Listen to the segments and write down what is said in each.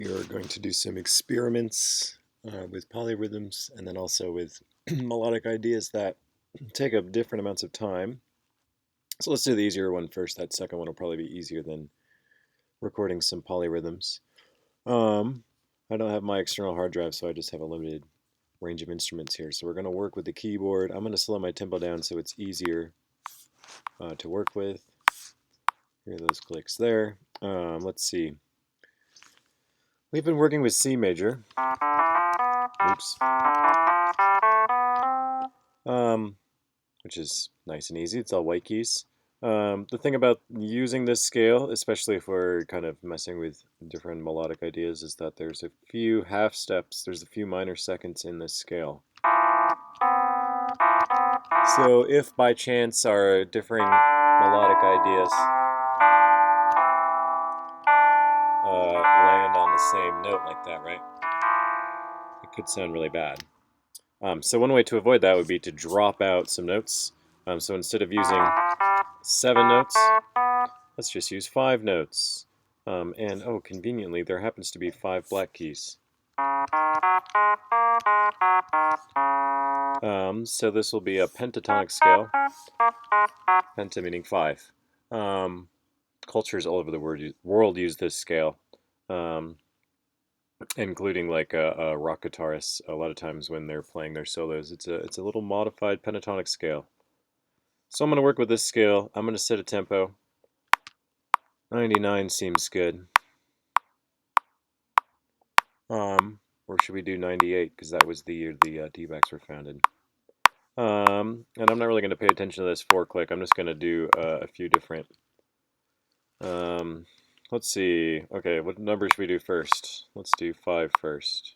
We are going to do some experiments with polyrhythms and then also with melodic ideas that take up different amounts of time. So let's do the easier one first. That second one will probably be easier than recording some polyrhythms. I don't have my external hard drive, so I just have a limited range of instruments here. So we're going to work with the keyboard. I'm going to slow my tempo down so it's easier to work with. Here are those clicks there. Let's see. We've been working with C major. Oops. Which is nice and easy. It's all white keys. The thing about using this scale, especially if we're kind of messing with different melodic ideas, is that there's a few half steps, there's a few minor seconds in this scale. So if by chance our differing melodic ideas land on the same note like that, right? It could sound really bad. So one way to avoid that would be to drop out some notes. So instead of using 7 notes, let's just use 5 notes. And oh, conveniently, there happens to be 5 black keys. So this will be a pentatonic scale. Penta meaning 5. Cultures all over the world use this scale, including like rock guitarists. A lot of times when they're playing their solos, it's a little modified pentatonic scale. So I'm going to work with this scale. I'm going to set a tempo. 99 seems good. Or should we do 98, because that was the year the D-backs were founded. And I'm not really going to pay attention to this 4-click. I'm just going to do a few different. Let's see. Okay, what number should we do first? Let's do 5 first.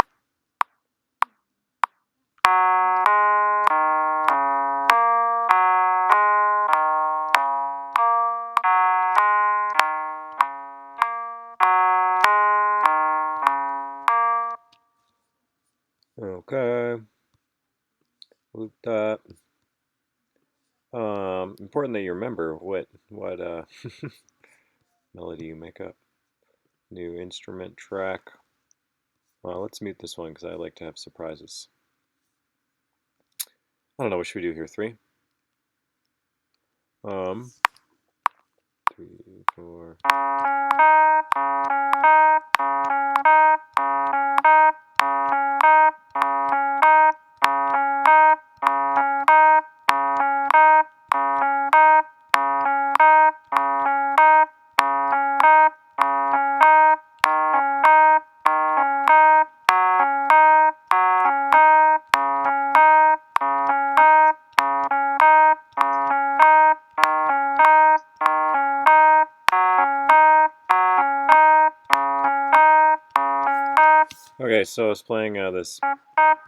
Okay. Loop that. Important that you remember what melody you make up. New instrument track. Well, let's mute this one because I like to have surprises. I don't know, what should we do here? 3? 3, 4. Okay, so I was playing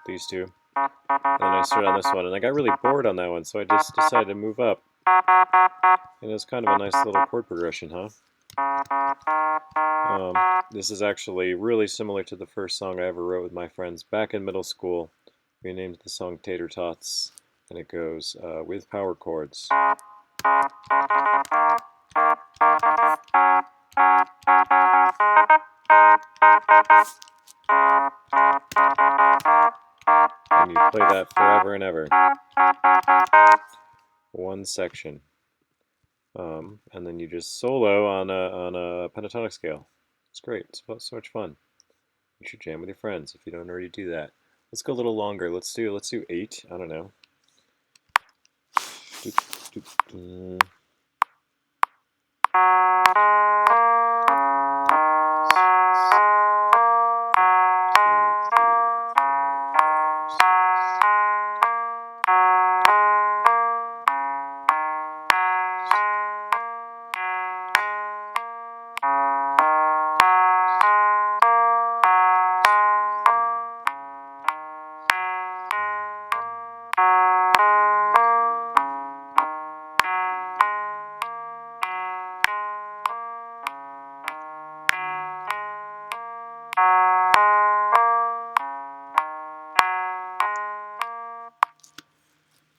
these two, and then I started on this one, and I got really bored on that one, so I just decided to move up. And it's kind of a nice little chord progression, huh? This is actually really similar to the first song I ever wrote with my friends back in middle school. We named the song Tater Tots, and it goes with power chords. And you play that forever and ever. One section. And then you just solo on a pentatonic scale. It's great. It's so much fun. You should jam with your friends if you don't already do that. Let's go a little longer. Let's do 8. I don't know.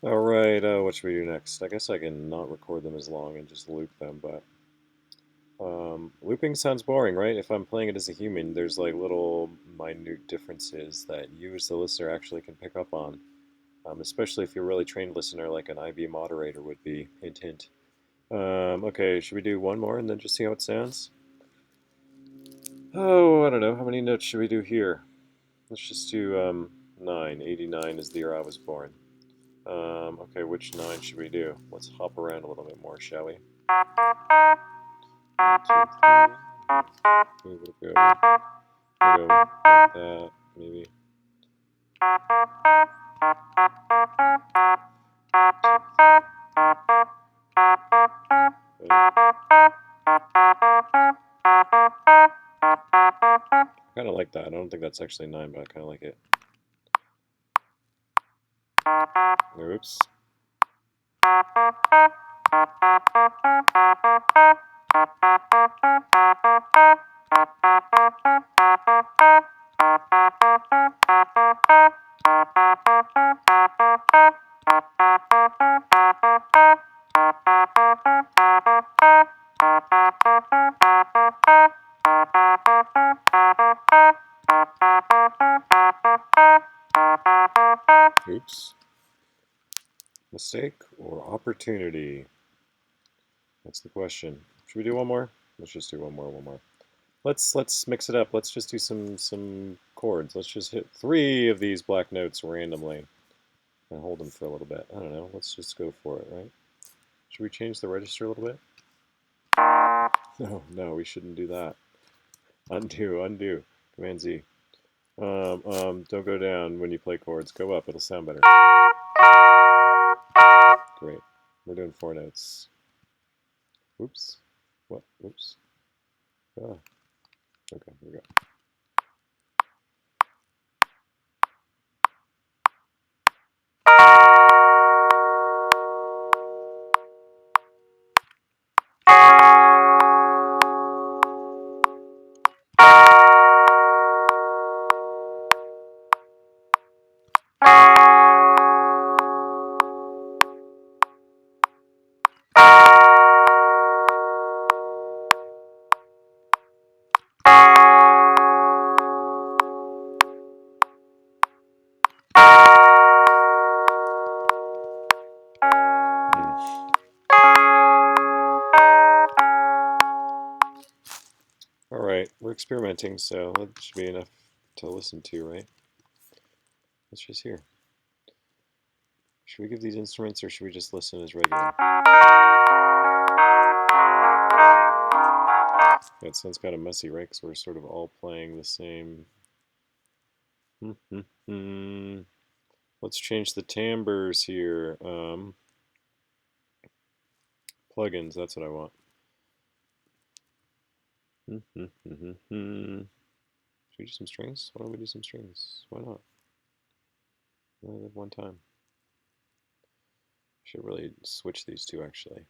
Alright, what should we do next? I guess I can not record them as long and just loop them, but looping Looping sounds boring, right? If I'm playing it as a human, there's like little minute differences that you as the listener actually can pick up on. Especially if you're a really trained listener like an IB moderator would be. Hint, hint. Okay, should we do one more and then just see how it sounds? Oh, I don't know. How many notes should we do here? Let's just do 9. 89 is the year I was born. Okay, which 9 should we do? Let's hop around a little bit more, shall we? 1, 2, 3. We'll go like that, maybe. I kind of like that. I don't think that's actually 9, but I kind of like it. Oops. Oops. Mistake or opportunity? That's the question. Should we do one more? Let's just do one more. Let's mix it up. Let's just do some chords. Let's just hit 3 of these black notes randomly and hold them for a little bit. I don't know. Let's just go for it, right? Should we change the register a little bit? No, we shouldn't do that. Undo. Command Z. Don't go down when you play chords. Go up. It'll sound better. Great. We're doing 4 notes. Oops. What? Oops. Ah. Okay, here we go. Alright, we're experimenting, so that should be enough to listen to, right? Let's just hear. Should we give these instruments, or should we just listen as regular? Yeah, it sounds kind of messy, right? Because we're sort of all playing the same. Let's change the timbres here. Plugins, that's what I want. Should we do some strings? Why don't we do some strings? Why not? We only live one time. Should really switch these two, actually.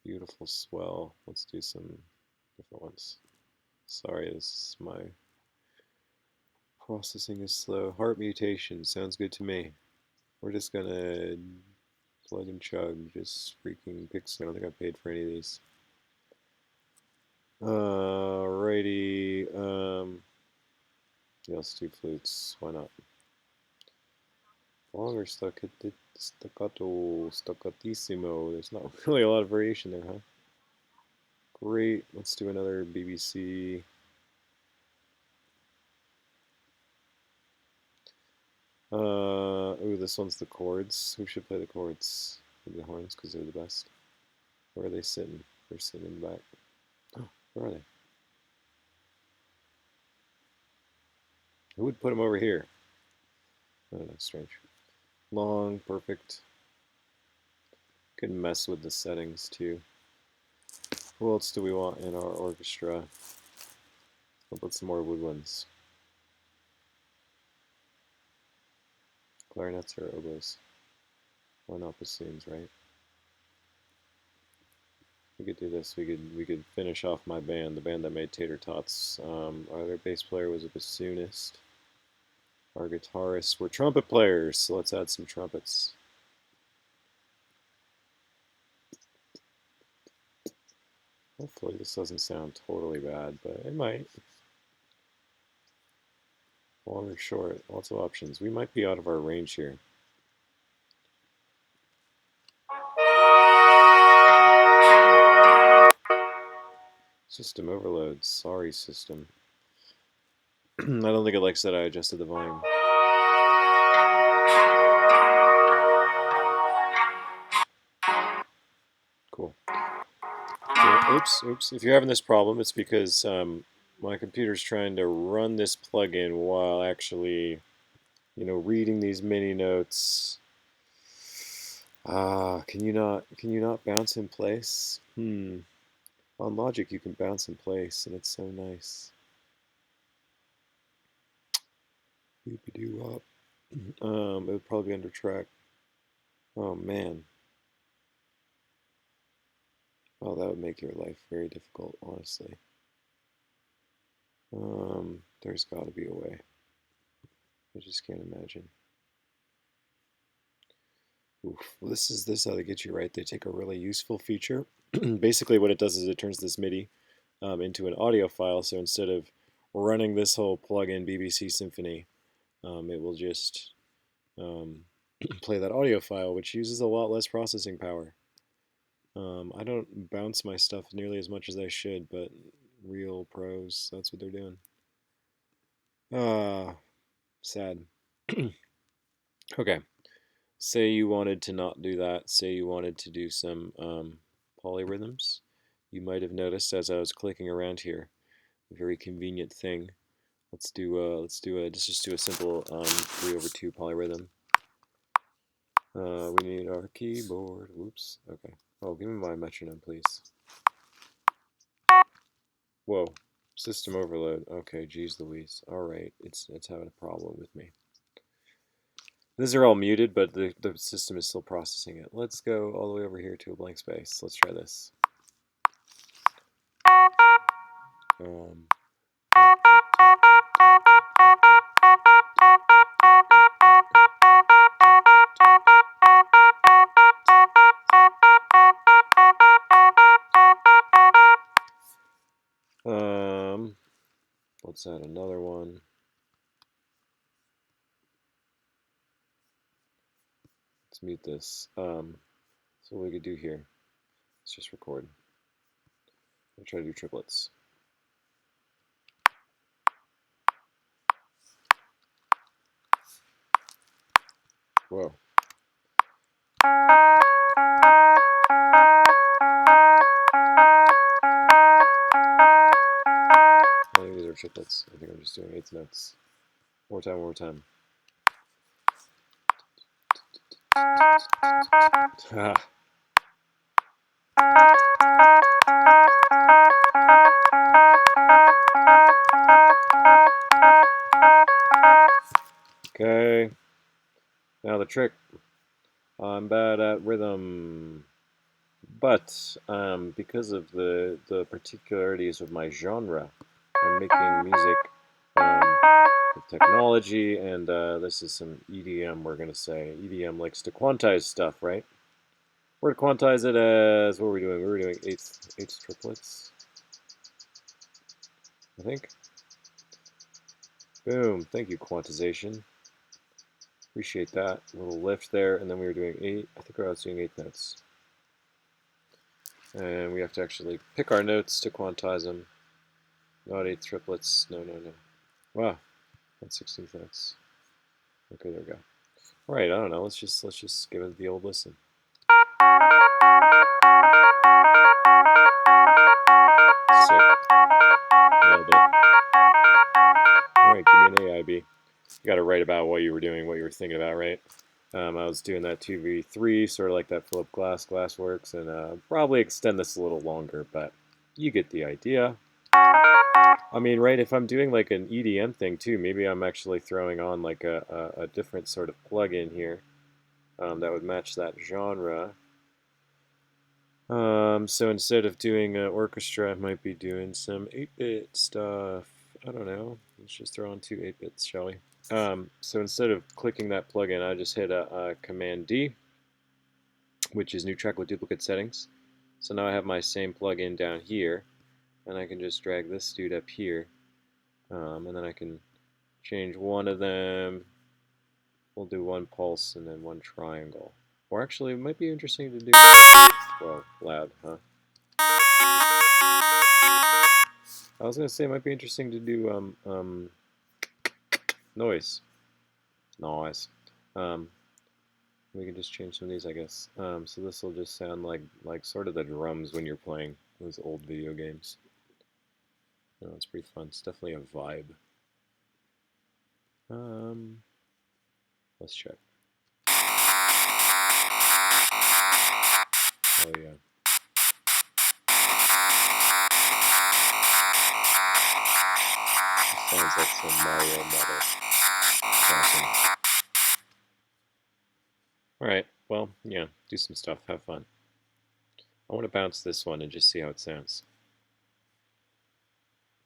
Beautiful swell. Let's do some different ones. Sorry, my processing is slow. Heart mutation sounds good to me. We're just gonna plug and chug, just freaking pixel. I don't think I paid for any of these. Alrighty. Yeah, let's do flutes. Why not? Longer staccato, staccatissimo. There's not really a lot of variation there, huh? Great. Let's do another BBC. Ooh, this one's the chords. Who should play the chords? The horns, because they're the best. Where are they sitting? They're sitting in the back. Oh, where are they? Who would put them over here? I don't know, strange. Long, perfect. Could mess with the settings too. Who else do we want in our orchestra? I'll put some more woodwinds. Clarinets or oboes? Why not bassoons, right? We could do this. We could finish off my band, the band that made Tater Tots. Our other bass player was a bassoonist. Our guitarists were trumpet players, so let's add some trumpets. Hopefully this doesn't sound totally bad, but it might. Long or short, lots of options. We might be out of our range here. System overload. Sorry, system. I don't think it likes that I adjusted the volume. Cool. Yeah, oops. If you're having this problem, it's because my computer's trying to run this plugin while actually, reading these mini notes. Can you not bounce in place? On Logic you can bounce in place, and it's so nice. Doopy-doo up. It would probably be under track. Oh man. Oh, that would make your life very difficult, honestly. There's got to be a way. I just can't imagine. Oof. Well, this is how they get you right. They take a really useful feature. Basically, what it does is it turns this MIDI into an audio file. So instead of running this whole plugin BBC Symphony, it will just play that audio file, which uses a lot less processing power. I don't bounce my stuff nearly as much as I should, but real pros, that's what they're doing. Sad. Okay. Say you wanted to not do that. Say you wanted to do some polyrhythms. You might have noticed as I was clicking around here, a very convenient thing. Let's just do a simple 3/2 polyrhythm. We need our keyboard. Whoops. Okay. Oh, give me my metronome, please. Whoa. System overload. Okay, geez Louise. Alright, it's having a problem with me. These are all muted, but the system is still processing it. Let's go all the way over here to a blank space. Let's try this. Let's add another one. Let's mute this. So what we could do here, let's just record. I'll try to do triplets. Whoa. I think these are triplets. I think I'm just doing eighth notes. One more time. Okay. Now the trick. I'm bad at rhythm. But because of the particularities of my genre, I'm making music with technology, and this is some EDM, we're going to say. EDM likes to quantize stuff, right? We're going to quantize it as, what were we doing? We were doing eighth triplets, I think. Boom. Thank you, quantization. Appreciate that. A little lift there, and then we were doing I think I was doing eighth notes. And we have to actually pick our notes to quantize them. Not eighth triplets. No. Wow. That's 16th notes. Okay, there we go. All right, I don't know. Let's just give it the old listen. Sick. Nailed it. All right, give me an AIB. You got to write about what you were doing, what you were thinking about, right? I was doing that 2v3, sort of like that Philip Glass works, and probably extend this a little longer, but you get the idea. I mean, right, if I'm doing like an EDM thing too, maybe I'm actually throwing on like a different sort of plug-in here that would match that genre. So instead of doing orchestra, I might be doing some 8-bit stuff. I don't know. Let's just throw on 2 8-bits, shall we? So instead of clicking that plugin, I just hit a Command D, which is new track with duplicate settings. So now I have my same plugin down here, and I can just drag this dude up here, and then I can change one of them. We'll do one pulse and then one triangle. Or actually, it might be interesting to do. Well, loud, huh? I was gonna say it might be interesting to do noise. Noise. We can just change some of these, I guess. So this will just sound like sort of the drums when you're playing those old video games. It's pretty fun. It's definitely a vibe. Let's check. Oh yeah. Sounds like some Mario metal. Awesome. Alright, well, yeah, do some stuff. Have fun. I want to bounce this one and just see how it sounds.